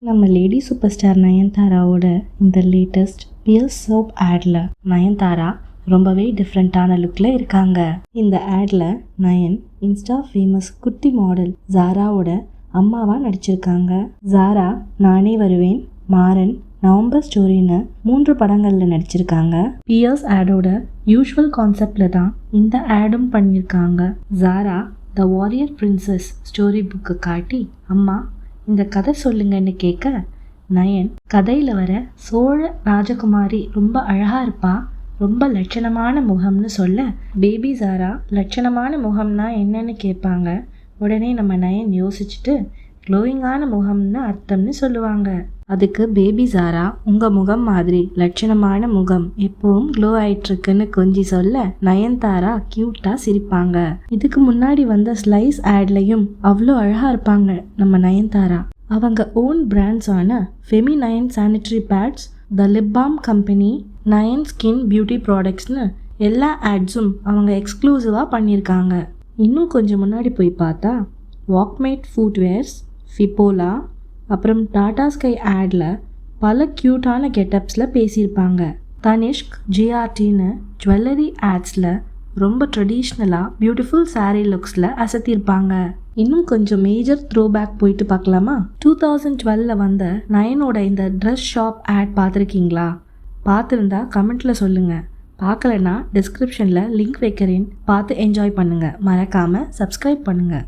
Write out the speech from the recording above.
நம்ம lady super star நயன்தாராவோட இந்த latest piers soap ஆட்ல Nayanthara ரொம்பவே டிஃப்ரெண்ட்டான லுக்கில் இருக்காங்க. இந்த ஆட்ல நயன் இன்ஸ்டா ஃபேமஸ் குட்டி மாடல் ஜாராவோட அம்மாவாக நடிச்சிருக்காங்க. ஜாரா நானே வருவேன், மாறன், நவம்பர் ஸ்டோரின்னு 3 படங்களில் நடிச்சிருக்காங்க. பியர்ஸ் ஆடோட யூஷுவல் கான்செப்டில் தான் இந்த ஆடும் பண்ணியிருக்காங்க. Zara the warrior princess story book காட்டி அம்மா இந்த கதை சொல்லுங்கன்னு கேட்க, நயன் கதையில் வர சோழ ராஜகுமாரி ரொம்ப அழகாக இருப்பா, ரொம்ப லட்சணமான முகம்னு சொல்ல, பேபி ஜாரா லட்சணமான முகம்னா என்னன்னு கேட்பாங்க. உடனே நம்ம நயன் யோசிச்சுட்டு க்ளோயிங்கான முகம்னு அர்த்தம்னு சொல்லுவாங்க. அதுக்கு பேபி ஜாரா உங்கள் முகம் மாதிரி லட்சணமான முகம் எப்பவும் க்ளோ ஆயிட்டுருக்குன்னு கொஞ்சி சொல்ல, நயன்தாரா க்யூட்டாக சிரிப்பாங்க. இதுக்கு முன்னாடி வந்த ஸ்லைஸ் ஆட்லையும் அவ்வளோ அழகாக இருப்பாங்க நம்ம நயன்தாரா. அவங்க ஓன் பிராண்ட்ஸான Feminayan sanitary pads, the lip balm company, Nayan skin beauty ப்ராடக்ட்ஸ்னு எல்லா ஆட்ஸும் அவங்க எக்ஸ்க்ளூசிவாக பண்ணியிருக்காங்க. இன்னும் கொஞ்சம் முன்னாடி போய் பார்த்தா வாக்மேட் ஃபுட்வேர்ஸ், ஃபிப்போலா, அப்புறம் டாடா ஸ்கை ஆடில் பல க்யூட்டான கெட்டப்ஸில் பேசியிருப்பாங்க. தனிஷ்க் ஜிஆர்டின்னு ஜுவல்லரி ஆட்ஸில் ரொம்ப ட்ரெடிஷ்னலாக பியூட்டிஃபுல் சாரீ லுக்ஸில் அசத்தியிருப்பாங்க. இன்னும் கொஞ்சம் மேஜர் த்ரோ பேக் போயிட்டு பார்க்கலாமா? 2012 வந்த நயனோட இந்த ட்ரெஸ் ஷாப் ஆட் பார்த்துருக்கீங்களா? பார்த்துருந்தா கமெண்ட்டில் சொல்லுங்கள். பார்க்கலன்னா டிஸ்கிரிப்ஷனில் லிங்க் வைக்கிறேன், பார்த்து என்ஜாய் பண்ணுங்கள். மறக்காமல் சப்ஸ்கிரைப் பண்ணுங்கள்.